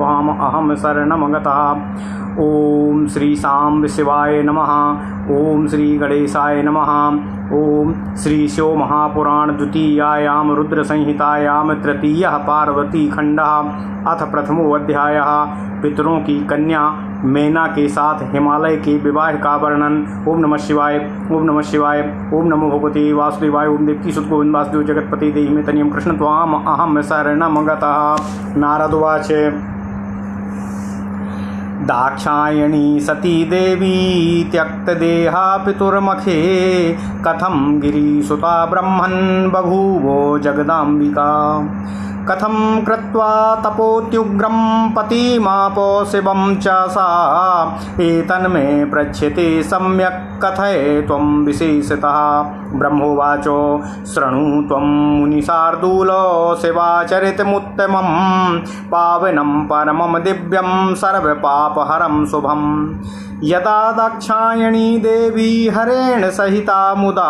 त्वाम् अहं शरणं गतः। ओम श्री सांब शिवाय नमः। ओम श्री गणेशाय नमः। ओम श्री शिव महापुराण द्वितीयायाम रुद्र संहितायाम तृतीयः पार्वती खंडः अथ प्रथमो अध्यायः। पितरों की कन्या मैना के साथ हिमालय के विवाह का वर्णन। ओम नमः शिवाय। ओम नमः शिवाय। ओम नमो भगवते वासुदेवाय। ओम देवकी सुत गोविंद वासुदेव जगतपति देहि मे तनियम कृष्ण त्वाम् अहं शरणं गतः। नारद उवाच दाक्षायणी सती देवी त्यक्तदेहा पितुर्मखे कथं गिरिसुता ब्रह्मन् बभूवो जगदाम्बिका। कथं कृत्वा तपोत्युग्रं पतिमापो शिवं च सा एतन्मे पृच्छ्यते सम्यक् कथय त्वं विशेषतः। ब्रह्मोवाचो शृणु त्वं मुनिशार्दूलो शिवाचरितमुत्तमं पावनं परमं दिव्यं सर्वपापहरं शुभम्। यदा दाक्षायणी देवी हरेण सहिता मुदा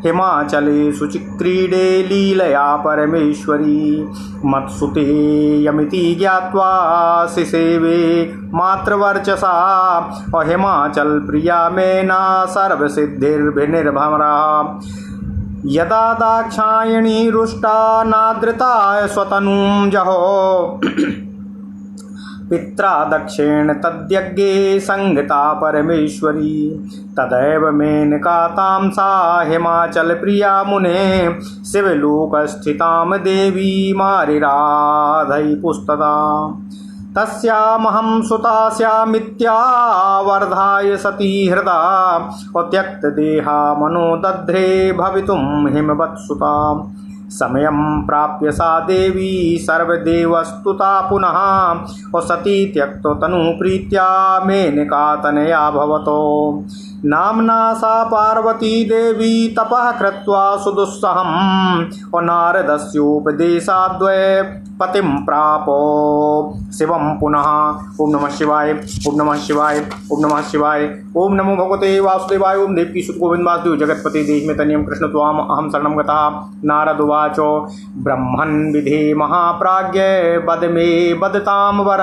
हिमाचले शुचिक्रीडे लीलया परमेश्वरी मत्सुते यमिति ज्ञात्वा सिसेवे मातृवर्चसा और हिमाचल प्रिया मेना सर्वसिद्धिर्भिर्भरा। यदा दाक्षायणी रुष्टा नादृता स्वतनुं जहो पित्रा दक्षेण तद्यज्ञे संगता परमेश्वरी तदैव मेनका तां सा हिमाचल प्रिया मुने शिवलोकस्थितां देवी मारिराधयि पुस्तदा। तस्यामहं सुतास्यामित्यावर्धाय सती हृदा त्यक्तदेहा मनो दध्रे भवितुं हिमवत्सुता। समयं प्राप्य सा देवी सर्वदेवस्तुता पुनः और सती त्यक्तो तनु प्रीत्या मेनका तनया भवतो। नाम्ना सा पार्वती देवी तपः कृत्वा सुदुस्सहम् और नारदस्योपदेशाद्वय पतिं प्रापो शिवं पुनः। ओम नमः शिवाय। ओम नमः शिवाय। ओम नमः शिवाय। ओम नमो भगवते वासुदेवाय। ओम देवकी सुत गोविंद वासुदेव जगतपति देहि मे तनियम कृष्ण त्वाम् अहं शरणं गतः। नारद उवाचो ब्रह्मन् विधे महाप्राज्ञ वद मे वदतां वर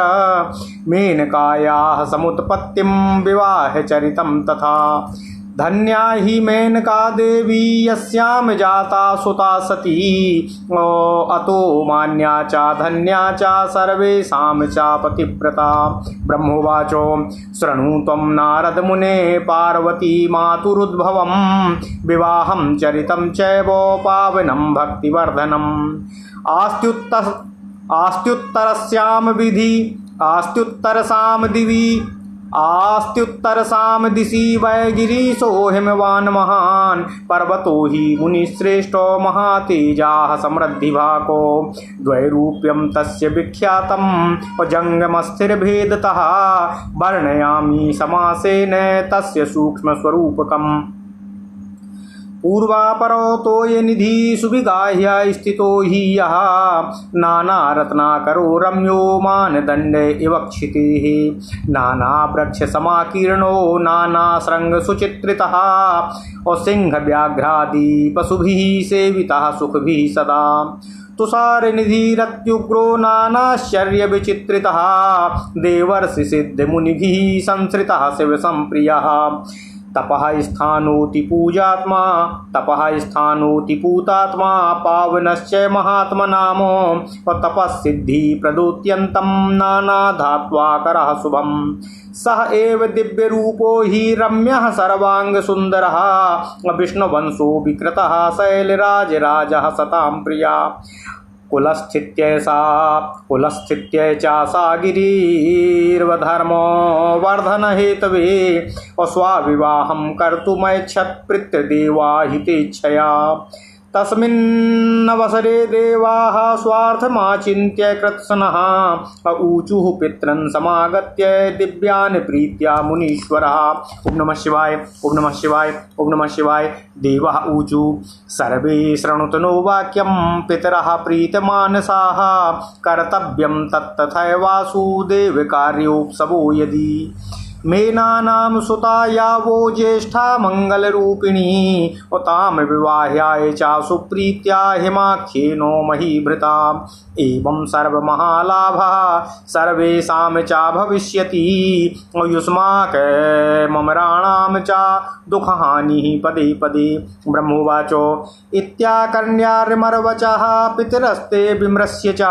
मेनकायाः समुत्पत्तिं विवाह चरितं तथा। धन्या हि मेनका देवी यस्यां जाता सुता सती अतो मान्या च धन्या च सर्वेषां च पतिव्रता। ब्रह्मोवाचो शृणु त्वं नारद मुने पार्वती मातुरुद्भवं विवाहं चरितं चैव पावनं भक्तिवर्धनम्। आस्त्युत्तरस्यां विधि आस्त्युत्तरसां दिशि वै गिरीशो हिमवान् महान् पर्वतो हि मुनिश्रेष्ठो महातेजाः समृद्धिभाको द्वैरूप्यं तस्य विख्यातं जङ्गमस्थिरभेदतः वर्णयामि समासेन तस्य सूक्ष्मस्वरूपकम्। पूर्वापरो तो ये निधि सुविगाह्य स्थितो हि यः नानारत्नाकरो रम्यो मानदण्ड इव क्षितिः नानावृक्ष समाकीर्णो नानाशृङ्ग सुचित्रितः और सिंह व्याघ्रादि पशुभिः सेवितः सुखभिः सदा। तुषार निधि रत्युग्रो नानाश्चर्य विचित्रितः देवर्षि सिद्ध मुनिभिः संसृतः शिव संप्रियः। तपः स्थानोति पूजात्मा तपः स्थानोति पूतात्मा पावनश्च महात्मनामो और तपस्सिद्धि प्रदोत्यन्तं नानाधात्वाकरः शुभम्। सह एव दिव्यरूपो हि रम्यः सर्वाङ्गसुन्दरः विष्णुवंशो विकृतः शैलराजराजः सतां प्रिया। कुलस्थित्यै च सा गिरिर्वधर्मो वर्धनहेतवे और स्वाविवाहं कर्तुमैच्छत् प्रीत्यदेवाहितेच्छया। तस्मिन्नवसरे देवाः स्वार्थमाचिन्त्य कृत्स्नः ऊचुः पितॄन् समागत्य दिव्यान् प्रीत्या मुनीश्वरः। ओम नमः शिवाय। ओम नमः शिवाय। ओम नमः शिवाय। देवः ऊचु सर्वे शृणुतनो वाक्यं पितरः प्रीतमानसाः कर्तव्यं तत्तथैवासुदेव कार्योत्सवो यदि मेनानां सुता यावो ज्येष्ठा मङ्गलरूपिणी तां विवाह्याय च सुप्रीत्या हिमाख्येनो महीभृता एवं सर्वमहालाभः सर्वेषां च भविष्यति युष्माकमराणां च दुःखहानिः पदे पदे। ब्रह्मोवाच इत्याकर्ण्यार्मर्वचः पितरस्ते विमृश्य च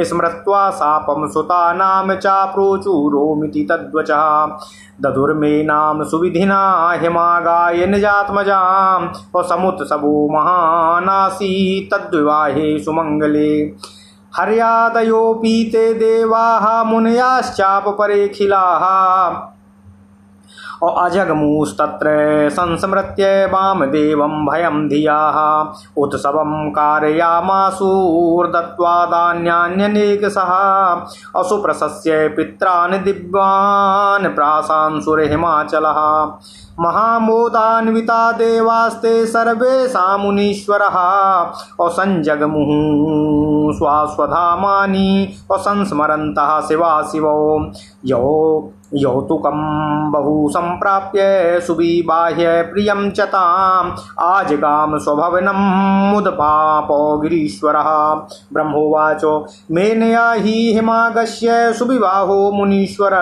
स्मृत्वा शापं सुतानां च प्रोचुरोमिति तद्वचः दधुर्मेनां सुविधिना हिमागाय निजात्मजां समुत्सवो महानासी तद्विवाहे सुमङ्गले। हर्यादयोऽपि ते देवाः मुनयाश्चापरेखिलाः अजगमुस्तत्र संस्मृत्य वामदेवं भयं धियाः उत्सवं कारयामासुर्दत्त्वा धान्यान्यनेकशः असुप्रशस्य पित्रान् दिव्यान् प्राशांसुरहिमाचलः महामोदान्विता देवास्ते सर्वेषां मुनीश्वरः असंजगमुः स्वास्वधामानि असंस्मरन्तः शिवाशिवो यौतुकं बहु सम्प्राप्य सुविबाह्य प्रियं च ताम् आजगाम स्वभवनं मुदपापो गिरीश्वरः। ब्रह्मोवाच मेनया हि हिमागस्य सुविवाहो मुनीश्वर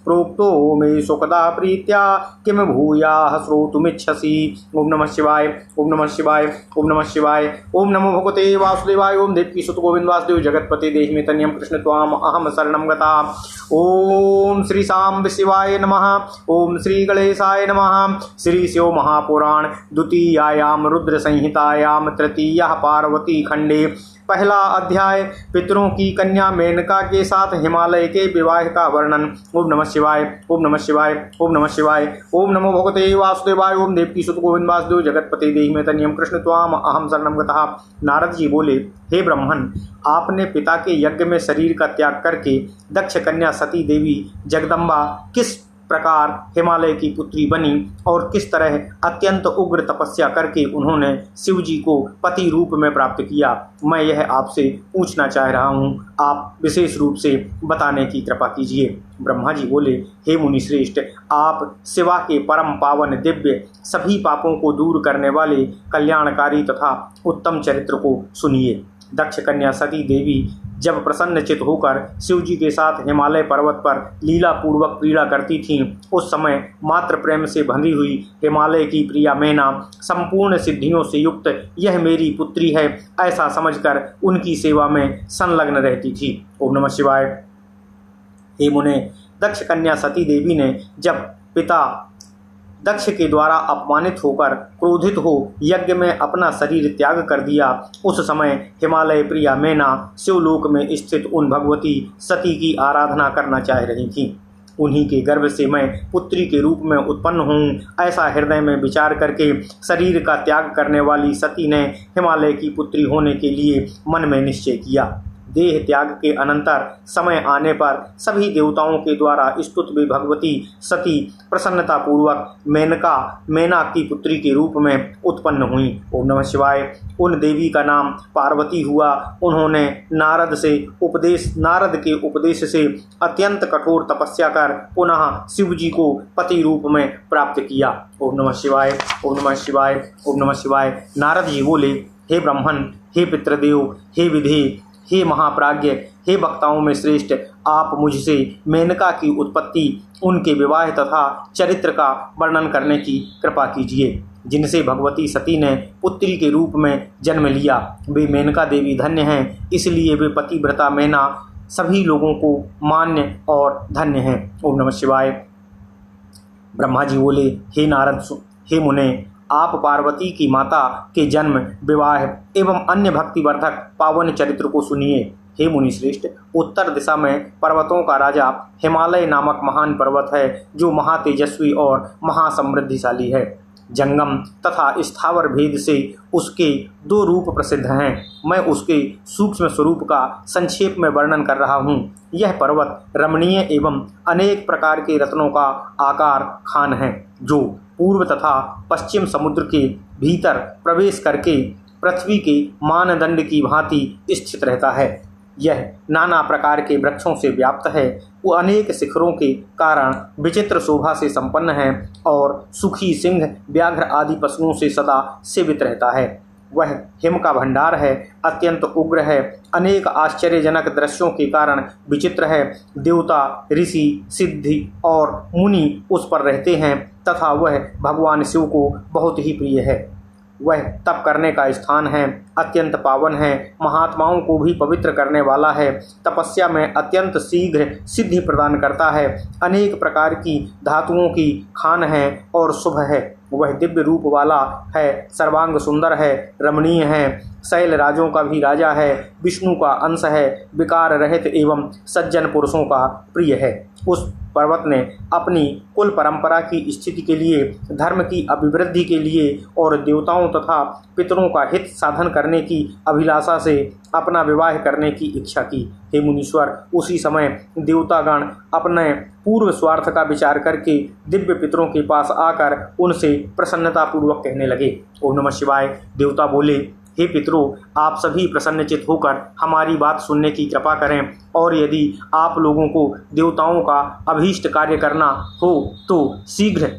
प्रोक्तो मे सुखदा प्रीत्या किम भूयाः श्रोतुमिच्छसि। ओम नमः शिवाय ओम नमः शिवाय ओम नमः शिवाय ओम नमो भगवते वासुदेवाय ओम देवकीसुत गोविंद वासुदेव जगतपते देहि में तन्यं कृष्ण त्वाम अहम शरणं गता। ओम श्री सांब शिवाय नमः। ओम श्री गणेशाय नमः। श्री शिव महापुराण द्वितीयायाम रुद्र संहितायाम तृतीयः पार्वती खंडे पहला अध्याय पितरों की कन्या मेनका के साथ हिमालय के विवाह का वर्णन। ओम नमः शिवाय ओम नमः शिवाय ओम नमः शिवाय ओम नमो भगवते वासुदेवाय ओम देवकीसुत गोविंद वासुदेव जगतपते देहि में तन्यं कृष्ण त्वाम अहम शरणं गतः। नारद जी बोले, हे ब्राह्मण, आपने पिता के यज्ञ में शरीर का त्याग करके दक्ष कन्या सती देवी जगदम्बा किस प्रकार हिमालय की पुत्री बनी और किस तरह अत्यंत उग्र तपस्या करके उन्होंने शिव जी को पति रूप में प्राप्त किया, मैं यह आपसे पूछना चाह रहा हूँ। आप विशेष रूप से बताने की कृपा कीजिए। ब्रह्मा जी बोले, हे मुनि श्रेष्ठ, आप शिवा के परम पावन दिव्य सभी पापों को दूर करने वाले कल्याणकारी तथा उत्तम चरित्र को सुनिए। दक्ष कन्या सती देवी जब प्रसन्नचित होकर शिव जी के साथ हिमालय पर्वत पर लीला पूर्वक क्रीड़ा करती थीं, उस समय मात्र प्रेम से बंधी हुई हिमालय की प्रिया मैना संपूर्ण सिद्धियों से युक्त यह मेरी पुत्री है ऐसा समझकर उनकी सेवा में संलग्न रहती थी। ओम नमः शिवाय। हे मुने, दक्ष कन्या सती देवी ने जब पिता दक्ष के द्वारा अपमानित होकर क्रोधित हो यज्ञ में अपना शरीर त्याग कर दिया, उस समय हिमालय प्रिया मैना शिवलोक में स्थित उन भगवती सती की आराधना करना चाह रही थी। उन्हीं के गर्भ से मैं पुत्री के रूप में उत्पन्न हूँ ऐसा हृदय में विचार करके शरीर का त्याग करने वाली सती ने हिमालय की पुत्री होने के लिए मन में निश्चय किया। देह त्याग के अनंतर समय आने पर सभी देवताओं के द्वारा स्तुत भी भगवती सती प्रसन्नतापूर्वक मैना की पुत्री के रूप में उत्पन्न हुई। ओम नमः शिवाय। उन देवी का नाम पार्वती हुआ। उन्होंने नारद के उपदेश से अत्यंत कठोर तपस्या कर पुनः शिव जी को पति रूप में प्राप्त किया। ओम नमः शिवाय ओम नमः शिवाय ओम नमः शिवाय। नारद जी बोले, हे ब्राह्मण, हे पितृदेव, हे विधे, हे महाप्राज्ञ, हे वक्ताओं में श्रेष्ठ, आप मुझसे मेनका की उत्पत्ति, उनके विवाह तथा चरित्र का वर्णन करने की कृपा कीजिए, जिनसे भगवती सती ने पुत्री के रूप में जन्म लिया। वे मेनका देवी धन्य हैं, इसलिए वे पतिव्रता मैना सभी लोगों को मान्य और धन्य हैं। ओम नमः शिवाय। ब्रह्मा जी बोले, हे नारद, हे मुने, आप पार्वती की माता के जन्म, विवाह एवं अन्य भक्तिवर्धक पावन चरित्र को सुनिए। हे मुनि श्रेष्ठ, उत्तर दिशा में पर्वतों का राजा हिमालय नामक महान पर्वत है, जो महातेजस्वी और महासमृद्धिशाली है। जंगम तथा स्थावर भेद से उसके दो रूप प्रसिद्ध हैं। मैं उसके सूक्ष्म स्वरूप का संक्षेप में वर्णन कर रहा हूँ। यह पर्वत रमणीय एवं अनेक प्रकार के रत्नों का आकार खान है, जो पूर्व तथा पश्चिम समुद्र के भीतर प्रवेश करके पृथ्वी के मानदंड की भांति स्थित रहता है। यह नाना प्रकार के वृक्षों से व्याप्त है। वो अनेक शिखरों के कारण विचित्र शोभा से संपन्न है और सुखी सिंह, व्याघ्र आदि पशुओं से सदा सेवित रहता है। वह हिम का भंडार है, अत्यंत उग्र है, अनेक आश्चर्यजनक दृश्यों के कारण विचित्र है। देवता, ऋषि, सिद्धि और मुनि उस पर रहते हैं तथा वह भगवान शिव को बहुत ही प्रिय है। वह तप करने का स्थान है, अत्यंत पावन है, महात्माओं को भी पवित्र करने वाला है, तपस्या में अत्यंत शीघ्र सिद्धि प्रदान करता है, अनेक प्रकार की धातुओं की खान है और शुभ है। वह दिव्य रूप वाला है, सर्वांग सुंदर है, रमणीय है, शैल राजों का भी राजा है, विष्णु का अंश है, विकार रहित एवं सज्जन पुरुषों का प्रिय है। उस पर्वत ने अपनी कुल परंपरा की स्थिति के लिए, धर्म की अभिवृद्धि के लिए और देवताओं तथा पितरों का हित साधन करने की अभिलाषा से अपना विवाह करने की इच्छा की। हे मुनीश्वर, उसी समय देवतागण अपने पूर्व स्वार्थ का विचार करके दिव्य पितरों के पास आकर उनसे प्रसन्नतापूर्वक कहने लगे। ओम नमः शिवाय। देवता बोले, हे पितरों, आप सभी प्रसन्नचित होकर हमारी बात सुनने की कृपा करें और यदि आप लोगों को देवताओं का अभीष्ट कार्य करना हो तो शीघ्र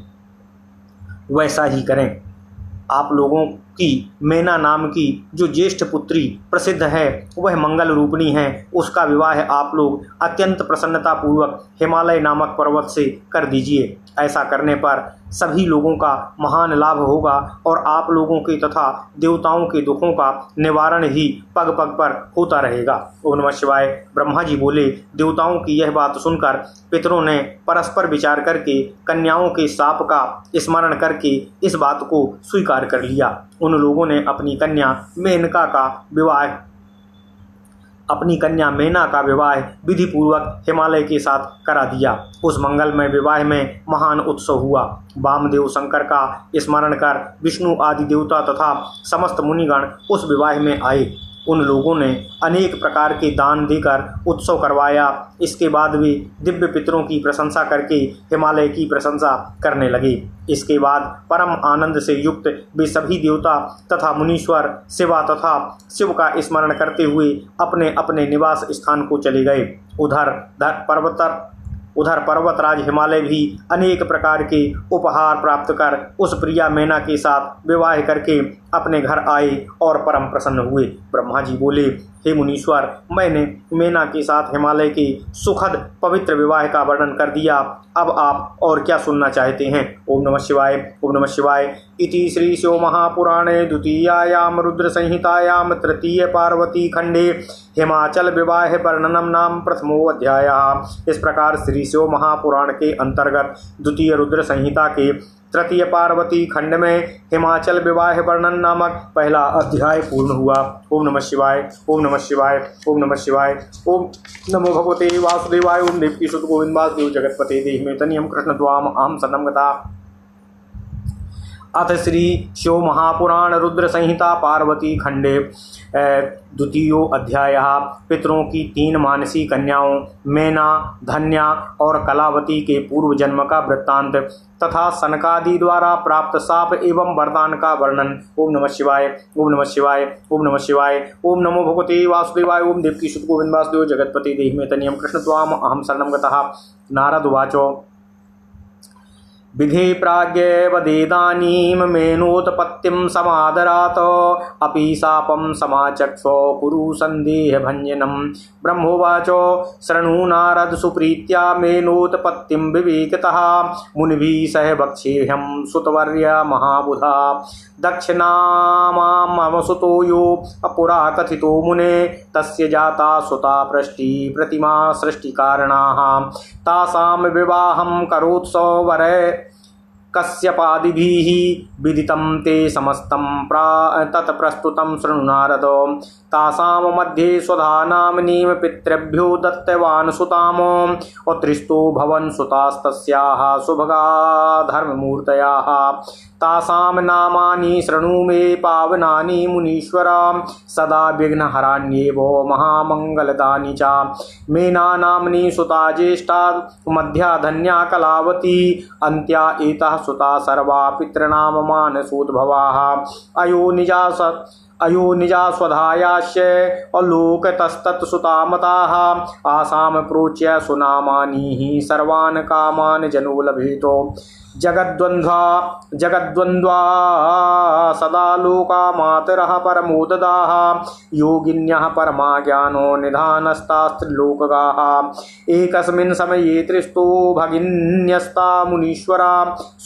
वैसा ही करें। आप लोगों की मैना नाम की जो ज्येष्ठ पुत्री प्रसिद्ध है, वह मंगल रूपिणी है। उसका विवाह आप लोग अत्यंत प्रसन्नतापूर्वक हिमालय नामक पर्वत से कर दीजिए। ऐसा करने पर सभी लोगों का महान लाभ होगा और आप लोगों के तथा देवताओं के दुखों का निवारण ही पग पग पर होता रहेगा। ओम नमः शिवाय। ब्रह्मा जी बोले, देवताओं की यह बात सुनकर पितरों ने परस्पर विचार करके कन्याओं के शाप का स्मरण करके इस बात को स्वीकार कर लिया। उन लोगों ने अपनी कन्या मेना का विवाह विधि पूर्वक हिमालय के साथ करा दिया। उस मंगलमय विवाह में महान उत्सव हुआ। वामदेव शंकर का स्मरण कर विष्णु आदि देवता तथा समस्त मुनिगण उस विवाह में आए। उन लोगों ने अनेक प्रकार के दान देकर उत्सव करवाया। इसके बाद वे दिव्य पितरों की प्रशंसा करके हिमालय की प्रशंसा करने लगे। इसके बाद परम आनंद से युक्त वे सभी देवता तथा मुनीश्वर शिवा तथा शिव का स्मरण करते हुए अपने अपने निवास स्थान को चले गए। उधर पर्वतराज हिमालय भी अनेक प्रकार के उपहार प्राप्त कर उस प्रिया मैना के साथ विवाह करके अपने घर आए और परम प्रसन्न हुए। ब्रह्मा जी बोले, हे मुनीश्वर, मैंने मैना के साथ हिमालय के सुखद पवित्र विवाह का वर्णन कर दिया। अब आप और क्या सुनना चाहते हैं? ओम नमः शिवाय। ओम नमः शिवाय। इति श्री शिव महापुराणे द्वितीयायाम रुद्र संहितायाम तृतीय पार्वती खंडे हिमाचल विवाह वर्णनम नाम प्रथमो अध्यायः। इस प्रकार श्री शिव महापुराण के अंतर्गत द्वितीय रुद्र संहिता के तृतीय पार्वती खंड में हिमाचल विवाह वर्णन नामक पहला अध्याय पूर्ण हुआ। ओम नमः शिवाय। ओम नमः शिवाय। ओम नमः शिवाय। ओम नमो भगवते वासुदेवाय। ओम देवकी सुत गोविंद वासुदेव जगतपते देहि तनियम कृष्ण त्वाम अहम शरणं गता। अथ श्री शिव महापुराण रुद्र संहिता पार्वती खंडे द्वितीयो अध्याय। पितरों की 3 मानसी कन्याओं मैना, धन्या और कलावती के पूर्व जन्म का वृत्तांत तथा सनकादि द्वारा प्राप्त शाप एवं वरदान का वर्णन। ओम नमः शिवाय। ओम नमः शिवाय। ओम नमः शिवाय। ओम नमो भगवते वासुदेवाय। ओम देवकी सुत गोविंद वासुदेव जगतपते देहि तनियम कृष्ण त्वाम अहम शरणं गतः। नारद उवाचो, विधे प्राज्ञेवदेदानीं मेनोत्पत्तिं समादरात् अपि शापं समाचक्षो कुरु सन्देहभञ्जनं। ब्रह्मोवाचो, शृणु नारद सुप्रीत्या मेनोत्पत्तिं विवेकतः मुनिभिः सह वक्ष्येऽहं सुतवर्य महाबुधा। दक्षिणामामसुतो यो अपुरा कथितो मुने तस्य जाता सुता पृष्टि प्रतिमा सृष्टिकारणाः तासां विवाहं करोत्सवरे कश्यपादिभिः विदितं ते समस्तं तत्प्रस्तुतं शृणु नारद। तासां मध्ये स्वधा नाम्नीं पितृभ्यो दत्तवान् सुताम् उत्तृष्टो भवन् सुतास्तस्याः सुभगा धर्ममूर्तयः। तासां नामानि शृणु मे पावनानि मुनीश्वर सदा विघ्नहराण्येव महामंगलदानि च। मेना नाम्नी सुता ज्येष्ठा मध्या धन्या कलावती अन्त्या एतः सुता सर्वा पितॄणां मानसोद्भवाः। अयो निजा स्वधायास्य अलोकतस्तत्सुतामताः आसाम प्रोच्य सुनामानि सर्वान् कामान् जनो लभेतो जगद्वन्द्वा सदा लोका मातरः परमोददाः योगिन्यः परमा ज्ञानो निधानस्तास्त्रिलोकगाः एकस्मिन् समये त्रिस्तो भगिन्यस्ता मुनीश्वरा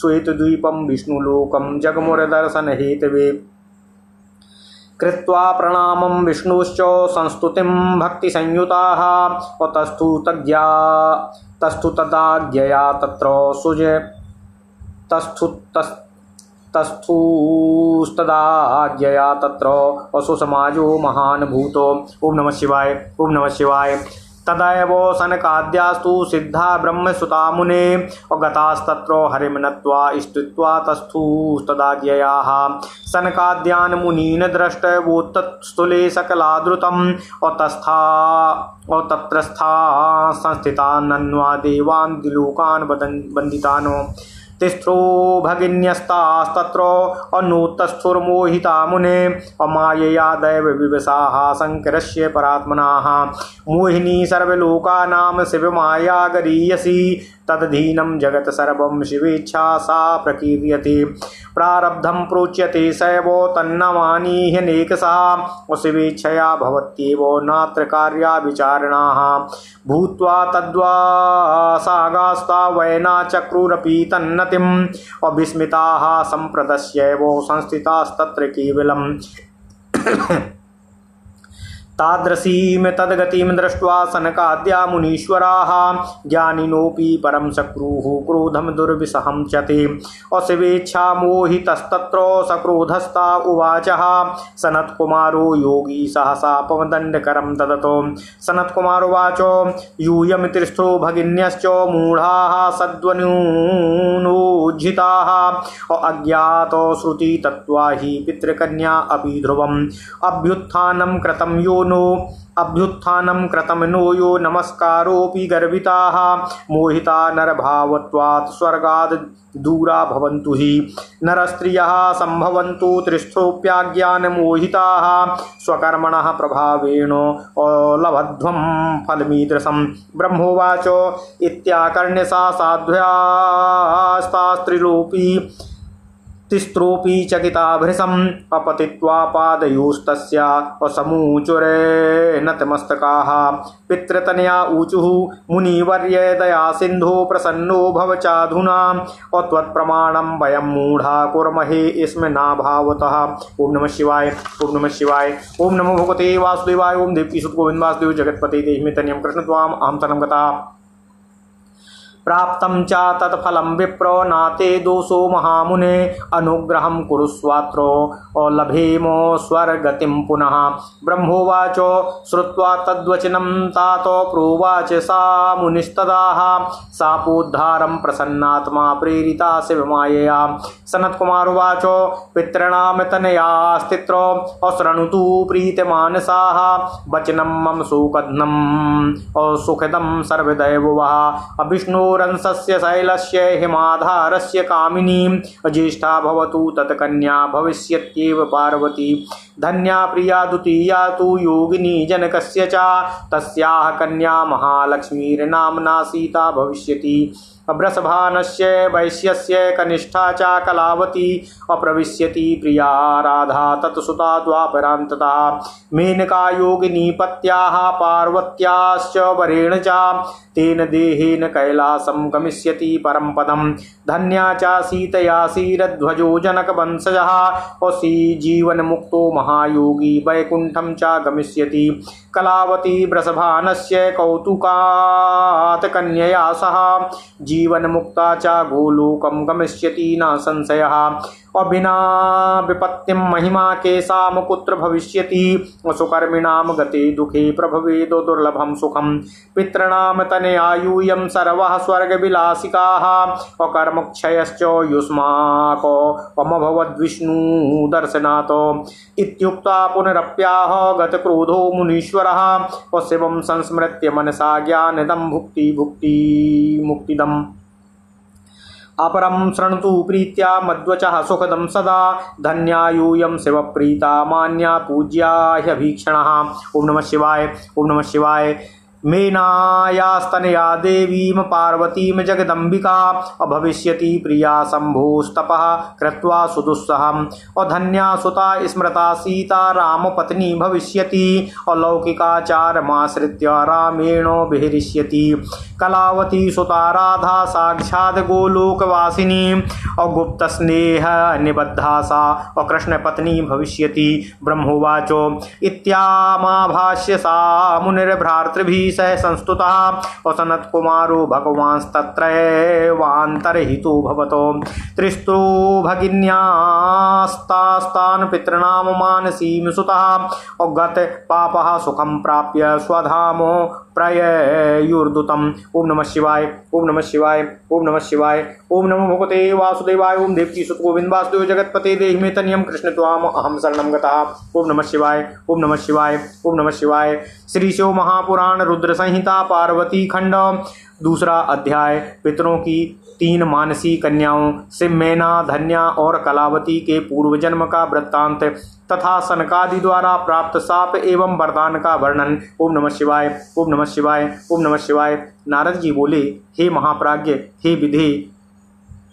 श्वेतद्वीपं विष्णुलोकं जगमुरदर्शनहेतवे कृत्वा प्रणामं विष्णुश्च संस्तुतिं भक्तिसंयुताः तस्थु तदाज्ञया तत्र सुज तस्थुस्तदाज्ञया तत्र असुसमाजो महान् भूतो। ओम नमः शिवाय। ओम नमः शिवाय। तदैव सनकाद्यास्तु सिद्धा ब्रह्मसुता मुने गतास्तत्र हरिं नत्वा स्तुत्वा तस्थुस्तदाज्ञयाः सनकाद्यान् मुनीन् दृष्टवोत्तत्स्थूले सकलादृतम् तत्रस्था संस्थितानन्वा देवान् द्विलोकान् वन्दितान् तिस्रो भगिन्यस्तास्तत्र अनुत्तस्थुर्मोहिता मुने अमायया दैव विवशाः शङ्करस्य परात्मनाः मोहिनी सर्वलोकानां शिवमाया गरीयसी तदधीनं जगत् सर्वं शिवेच्छा सा प्रकीर्यते प्रारब्धं प्रोच्यते सैव तन्नमानि ह्यनेकशः शिवेच्छया भवत्येव नात्र कार्या विचारणाः भूत्वा तद्वासागास्ता वैना चक्रुरपि तन्नतिम् अविस्मिताः सम्प्रदस्यैव संस्थितास्तत्र केवलम् तादृशीं तद्गतिं दृष्ट्वा सनकाद्या मुनीश्वराः ज्ञानिनोऽपि परं चक्रुः क्रोधं दुर्विसहं च ते अशिवेच्छा मोहितस्तत्र सक्रोधस्ता उवाचः सनत्कुमारो योगी सहसा पवदण्डकरं ददतो सनत्कुमारोवाच यूयं तिस्थो भगिन्यश्च मूढाः सद्वनूनोज्झिताः अज्ञातो श्रुति तत्त्वा हि पितृकन्या अपि ध्रुवम् अभ्युत्थानं कृतं नो यो नमस्कारोऽपि गर्विताः मोहिता नरभावत्वात् स्वर्गाद् दूरा भवन्तु हि नरस्त्रियः सम्भवन्तु त्रिस्थोऽप्याज्ञानमोहिताः स्वकर्मणः प्रभावेण लभध्वं फलमीदृशं ब्रह्मोवाच इत्याकर्ण्य सा साध्व्यास्तास्त्रिलोपी तिस्रोऽपि चकिता भृशम् अपतित्वा पादयोस्तस्या असमूचुरे नतमस्तकाः पितृतनया ऊचुः मुनिवर्य दया सिन्धो प्रसन्नो भव चाधुना त्वत्प्रमाणं वयं मूढा कुर्महे स्मनाभावतः। ओम नमः शिवाय। ओम नमः शिवाय। ओम नमो भगवते वासुदेवाय। ओम देवकीसुत गोविन्द वासुदेव जगत्पते देहिमे तनयं कृष्ण त्वाम् अहं तनं गता प्राप्तं च तत्फलं विप्र नाते दोषो महामुने अनुग्रहं कुरुस्वात्र लभेम स्वर्गतिं पुनः ब्रह्मोवाच श्रुत्वा तद्वचनं तात प्रोवाच सा मुनिस्तदाः सापोद्धारं प्रसन्नात्मा प्रेरिता शिवमायया सनत्कुमारोवाच पितॄणां तनयास्तित्र अशृणुतु प्रीतमानसाः वचनं मम सुखदं सुखदं सर्वदैववः अविष्णोरंसस्य शैलस्य हिमाधारस्य कामिनीं ज्येष्ठा भवतु तत्कन्या भविष्यत्येव पार्वती धन्या प्रिया द्वितीया तु योगिनी जनकस्य च तस्याः कन्या महालक्ष्मीर्नाम्ना सीता भविष्यति वृषभानस्य वैश्यस्य कनिष्ठा च कलावती अप्रविश्यति प्रिया राधा तत्सुता द्वापरान्तता मेनका योगिनी पत्याः पार्वत्याश्च वरेण च तेन देहेन कैलासं गमिष्यति परं पदं धन्या च सीतया क्षीरध्वजो जनकवंशजः औसी जीवनमुक्तो महायोगी वैकुण्ठं च गमिष्यति कलावती वृषभानस्य कौतुकात् कन्यया सह जीवनमुक्ता च गोलोकं गमिष्यति न संशयः अभिना विपत्तिं महिमा केषां कुत्र भविष्यति सुकर्मिणां गते दुखे प्रभवेद दुर्लभं सुखं पितॄणां तनयायूयं सर्वः स्वर्गविलासिकाः अकर्मक्षयश्च युष्माको अमभवद्विष्णुदर्शनात् इत्युक्त्वा पुनरप्याह गतक्रोधो मुनीश्वरः शिवं संस्मृत्य मनसा ज्ञानदं मुक्तिदम् अपरं शृणुतु प्रीत्या मद्वचः सुखदं सदा धन्या यूयं शिवप्रीता मान्या पूज्या ह्यभीक्षणः। ओम नमः शिवाय। ओम नमः शिवाय। मेनायास्तनया देवीं पार्वतीं जगदम्बिका अभविष्यति प्रिया शम्भोस्तपः कृत्वा सुदुस्सहम्। और धन्या सुता स्मृता सीता रामपत्नी भविष्यति और लौकिकाचारमाश्रित्य रामेणो विहरिष्यति। कलावती सुता राधा साक्षात् गोलोकवासिनी और गुप्त स्नेह निबद्धा सा और कृष्ण पत्नी भविष्यति। ब्रह्मोवाचो इत्यामाभाष्य सा मुनिर्भ्रातृभिः सह संस्तुता और सनत कुमारो भगवांस्तत्रैवान्तर्हितो भवतो। त्रिस्तु भगिन्यास्तास्तान् पितॄणां मानसीं सुतः और गत पापः सुखं प्राप्य स्वधामो प्रययुर्दुतम्। ओम नमः शिवाय। ओम नमः शिवाय। ओम नमः शिवाय। ओम नमो भगवते वासुदेवाय। ओम देवकी सुत गोविंद वासुदेव जगतपते देहि मे तनियम कृष्ण त्वाम अहम शरणं गतः। ओम नमः शिवाय। ओम नमः शिवाय। ओम नमः शिवाय। श्री शिव महापुराण रुद्र संहिता पार्वती खंड दूसरा अध्याय पितरों की 3 मानसी कन्याओं से मैना, धन्या और कलावती के पूर्व जन्म का वृत्तांत तथा सनकादि द्वारा प्राप्त शाप एवं वरदान का वर्णन। ओम नमः शिवाय। ओम नमः शिवाय। ओम नमः शिवाय। नारद जी बोले, हे महाप्राज्ञ, हे विधे,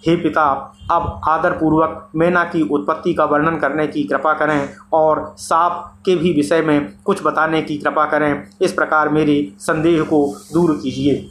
हे पिता, अब आदर पूर्वक मैना की उत्पत्ति का वर्णन करने की कृपा करें और साप के भी विषय में कुछ बताने की कृपा करें। इस प्रकार मेरे संदेह को दूर कीजिए।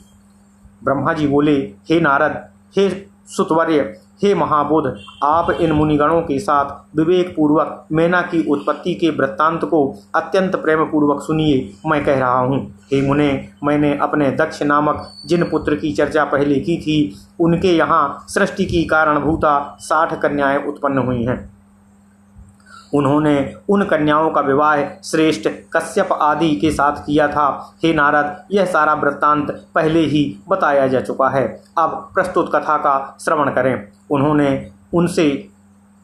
ब्रह्मा जी बोले, हे नारद, हे सुतवर्य, हे महाबोध, आप इन मुनिगणों के साथ विवेक पूर्वक मैना की उत्पत्ति के वृत्तांत को अत्यंत प्रेम पूर्वक सुनिए। मैं कह रहा हूँ। हे मुने, मैंने अपने दक्ष नामक जिन पुत्र की चर्चा पहले की थी, उनके यहाँ सृष्टि की कारणभूता 60 कन्याएं उत्पन्न हुई हैं। उन्होंने उन कन्याओं का विवाह श्रेष्ठ कश्यप आदि के साथ किया था। हे नारद, यह सारा वृत्तांत पहले ही बताया जा चुका है। अब प्रस्तुत कथा का श्रवण करें। उन्होंने उनसे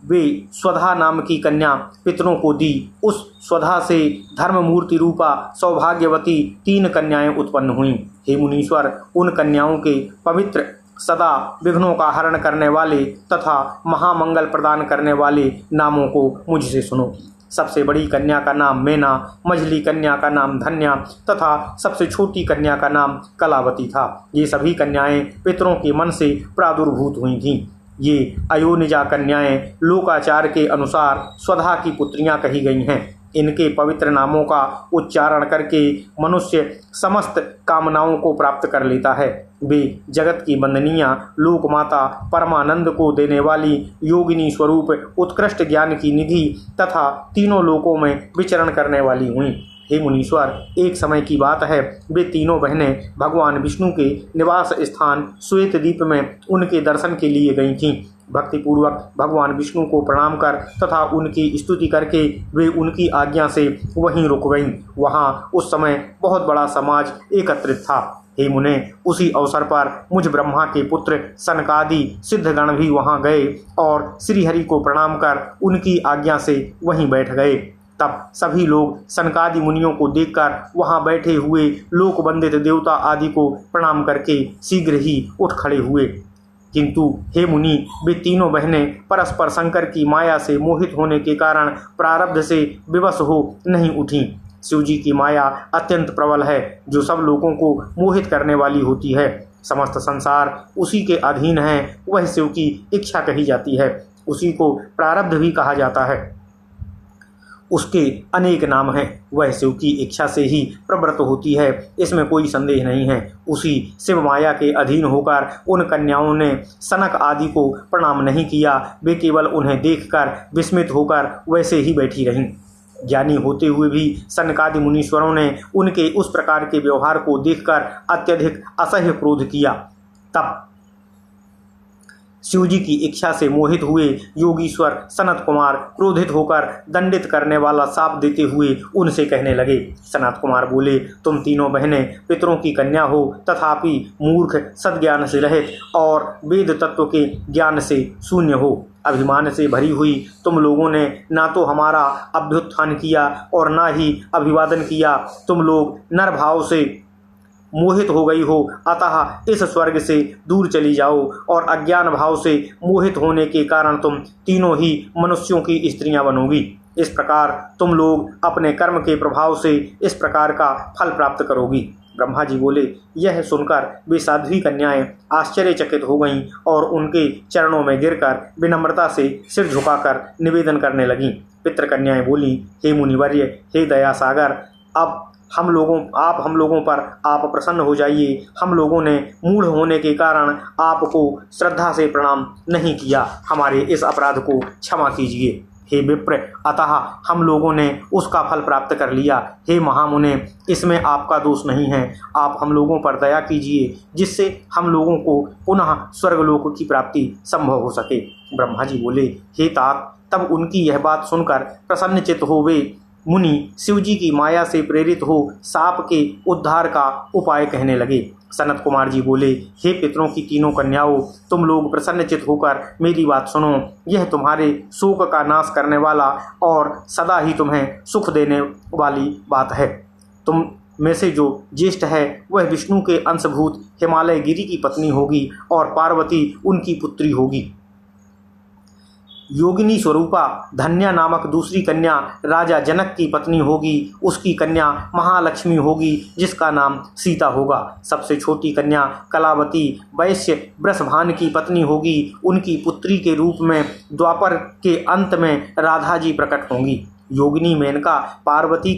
वे स्वधा नाम की कन्या पितरों को दी। उस स्वधा से धर्ममूर्ति रूपा सौभाग्यवती 3 कन्याएं उत्पन्न हुईं। हे मुनीश्वर, उन कन्याओं के पवित्र, सदा विघ्नों का हरण करने वाले तथा महामंगल प्रदान करने वाले नामों को मुझसे सुनो। सबसे बड़ी कन्या का नाम मैना, मझली कन्या का नाम धन्या तथा सबसे छोटी कन्या का नाम कलावती था। ये सभी कन्याएं पितरों के मन से प्रादुर्भूत हुई थीं। ये अयोनिजा कन्याएं लोकाचार के अनुसार स्वधा की पुत्रियां कही गई हैं। इनके पवित्र नामों का उच्चारण करके मनुष्य समस्त कामनाओं को प्राप्त कर लेता है। वे जगत की वंदनीय लोकमाता, परमानंद को देने वाली योगिनी स्वरूप, उत्कृष्ट ज्ञान की निधि तथा तीनों लोकों में विचरण करने वाली हुईं। हे मुनीश्वर, एक समय की बात है, वे तीनों बहनें भगवान विष्णु के निवास स्थान श्वेत द्वीप में उनके दर्शन के लिए गई थीं। भक्तिपूर्वक भगवान विष्णु को प्रणाम कर तथा उनकी स्तुति करके वे उनकी आज्ञा से वहीं रुक गईं। वहाँ उस समय बहुत बड़ा समाज एकत्रित था। हे मुने, उसी अवसर पर मुझ ब्रह्मा के पुत्र सनकादि सिद्धगण भी वहाँ गए और श्रीहरि को प्रणाम कर उनकी आज्ञा से वहीं बैठ गए। तब सभी लोग सनकादि मुनियों को देखकर वहाँ बैठे हुए लोक वंदित देवता आदि को प्रणाम करके शीघ्र ही उठ खड़े हुए। किंतु हे मुनि, वे तीनों बहनें परस्पर शंकर की माया से मोहित होने के कारण प्रारब्ध से विवश हो नहीं उठीं। शिवजी की माया अत्यंत प्रबल है, जो सब लोगों को मोहित करने वाली होती है। समस्त संसार उसी के अधीन है। वह शिव की इच्छा कही जाती है। उसी को प्रारब्ध भी कहा जाता है। उसके अनेक नाम हैं। वह शिव की इच्छा से ही प्रवृत्त होती है, इसमें कोई संदेह नहीं है। उसी शिव माया के अधीन होकर उन कन्याओं ने सनक आदि को प्रणाम नहीं किया। वे केवल उन्हें देखकर विस्मित होकर वैसे ही बैठी रहीं। ज्ञानी होते हुए भी सनकादि मुनीश्वरों ने उनके उस प्रकार के व्यवहार को देखकर अत्यधिक असह्य क्रोध किया। तब शिवजी की इच्छा से मोहित हुए योगीश्वर सनत कुमार क्रोधित होकर दंडित करने वाला शाप देते हुए उनसे कहने लगे। सनत कुमार बोले, तुम तीनों बहनें पितरों की कन्या हो, तथापि मूर्ख, सद्ज्ञान से रहित और वेद तत्व के ज्ञान से शून्य हो। अभिमान से भरी हुई तुम लोगों ने ना तो हमारा अभ्युत्थान किया और ना ही अभिवादन किया। तुम लोग नर भाव से मोहित हो गई हो, अतः इस स्वर्ग से दूर चली जाओ। और अज्ञान भाव से मोहित होने के कारण तुम तीनों ही मनुष्यों की स्त्रियां बनोगी। इस प्रकार तुम लोग अपने कर्म के प्रभाव से इस प्रकार का फल प्राप्त करोगी। ब्रह्मा जी बोले। यह सुनकर वे साध्वी कन्याएं आश्चर्यचकित हो गईं और उनके चरणों में गिरकर विनम्रता से सिर झुकाकर निवेदन करने लगीं। पितृकन्याएं बोलीं, हे मुनिवर्य, हे दया सागर, अब हम लोगों पर आप प्रसन्न हो जाइए। हम लोगों ने मूढ़ होने के कारण आपको श्रद्धा से प्रणाम नहीं किया, हमारे इस अपराध को क्षमा कीजिए। हे विप्र, अतः हम लोगों ने उसका फल प्राप्त कर लिया। हे महामुने, इसमें आपका दोष नहीं है। आप हम लोगों पर दया कीजिए, जिससे हम लोगों को पुनः स्वर्गलोक की प्राप्ति संभव हो सके। ब्रह्मा जी बोले, हे तात, तब उनकी यह बात सुनकर प्रसन्नचित्त हो वे मुनि शिवजी की माया से प्रेरित हो साप के उद्धार का उपाय कहने लगे। सनत कुमार जी बोले, हे पितरों की तीनों कन्याओं, तुम लोग प्रसन्नचित होकर मेरी बात सुनो। यह तुम्हारे शोक का नाश करने वाला और सदा ही तुम्हें सुख देने वाली बात है। तुम में से जो ज्येष्ठ है वह विष्णु के अंशभूत हिमालय गिरी की पत्नी होगी और पार्वती उनकी पुत्री होगी। योगिनी स्वरूपा धन्या नामक दूसरी कन्या राजा जनक की पत्नी होगी। उसकी कन्या महालक्ष्मी होगी, जिसका नाम सीता होगा। सबसे छोटी कन्या कलावती वैश्य वृषभान की पत्नी होगी। उनकी पुत्री के रूप में द्वापर के अंत में राधा जी प्रकट होंगी। योगिनी मेनका पार्वती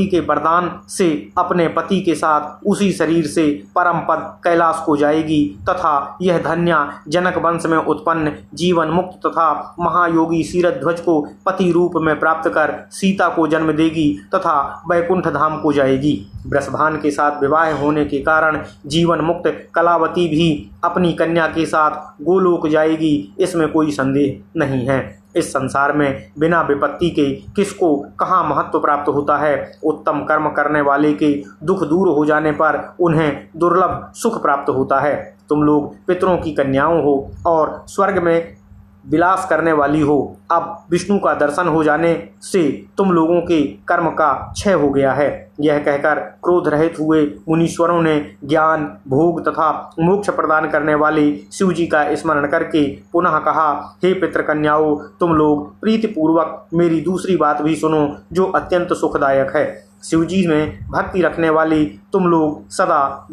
के वरदान से अपने पति के साथ उसी शरीर से परम पद कैलाश को जाएगी तथा यह धन्या जनक वंश में उत्पन्न जीवन मुक्त तथा महायोगी शीरध्वज को पति रूप में प्राप्त कर सीता को जन्म देगी तथा वैकुंठ धाम को जाएगी। वृषभान के साथ विवाह होने के कारण जीवन मुक्त कलावती भी अपनी कन्या के साथ गोलोक जाएगी, इसमें कोई संदेह नहीं है। इस संसार में बिना विपत्ति के किसको कहाँ महत्व प्राप्त होता है। उत्तम कर्म करने वाले के दुख दूर हो जाने पर उन्हें दुर्लभ सुख प्राप्त होता है। तुम लोग पितरों की कन्याओं हो और स्वर्ग में विलास करने वाली हो। अब विष्णु का दर्शन हो जाने से तुम लोगों के कर्म का क्षय हो गया है। यह कहकर क्रोध रहित हुए मुनीश्वरों ने ज्ञान, भोग तथा मोक्ष प्रदान करने वाले शिव जी का स्मरण करके पुनः कहा, हे पितृकन्याओं, तुम लोग प्रीतिपूर्वक मेरी दूसरी बात भी सुनो जो अत्यंत सुखदायक है। शिव जी में भक्ति रखने वाली तुम लोग सदा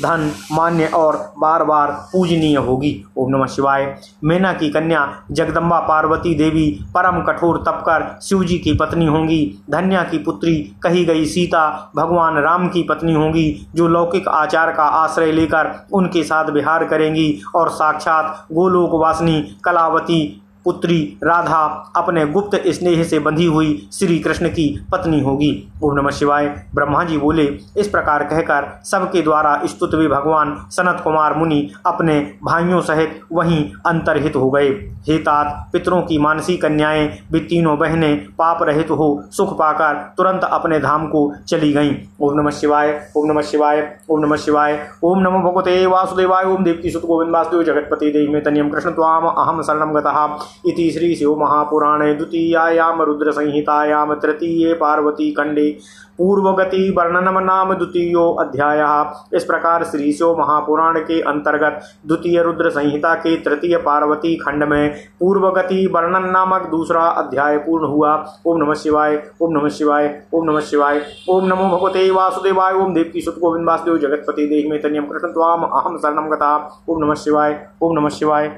धन मान्य और बार बार पूजनीय होगी। ओम नमः शिवाय। मैना की कन्या जगदम्बा पार्वती देवी परम कठोर तप कर शिव जी की पत्नी होंगी। धन्या की पुत्री कही गई सीता भगवान राम की पत्नी होंगी, जो लौकिक आचार का आश्रय लेकर उनके साथ विहार करेंगी। और साक्षात गोलोकवासिनी कलावती पुत्री राधा अपने गुप्त स्नेह से बंधी हुई श्री कृष्ण की पत्नी होगी। ओम नमः शिवाय। ब्रह्मा जी बोले, इस प्रकार कहकर सबके द्वारा स्तुत हुए भगवान सनत कुमार मुनि अपने भाइयों सहित वहीं अंतर्हित हो गए। हे तात, पितरों की मानसी कन्याएं भी तीनों बहनें पाप रहित हो सुख पाकर तुरंत अपने धाम को चली गईं। ओम नमः शिवाय। ओम नमः शिवाय। ओम नमः शिवाय। ओम नमो भगवते वासुदेवाय। ओम देवकी सुत गोविंद वासुदेव जगतपति देहि तनियम कृष्ण त्वाम अहम शरणं गतः। इति श्री शिव महापुराणे द्वितीयायाम रुद्र संहितायाम तृतीये पार्वती खंडे पूर्वगति वर्णनम नाम द्वितीयो अध्यायः। इस प्रकार श्री शिव महापुराण के अंतर्गत द्वितीय रुद्र संहिता के तृतीय पार्वती खंड में पूर्वगति वर्णन नामक दूसरा अध्याय पूर्ण हुआ। ओम नमः शिवाय। ओम नमः शिवाय। ओम नमः शिवाय। ओम नमो भगवते वासुदेवाय। ओम देवकी सुत गोविंद वासुदेव जगतपति देहि तनियम कृष्ण त्वाम अहम शरणं गतः। ओम नमः शिवाय। ओम नमः शिवाय।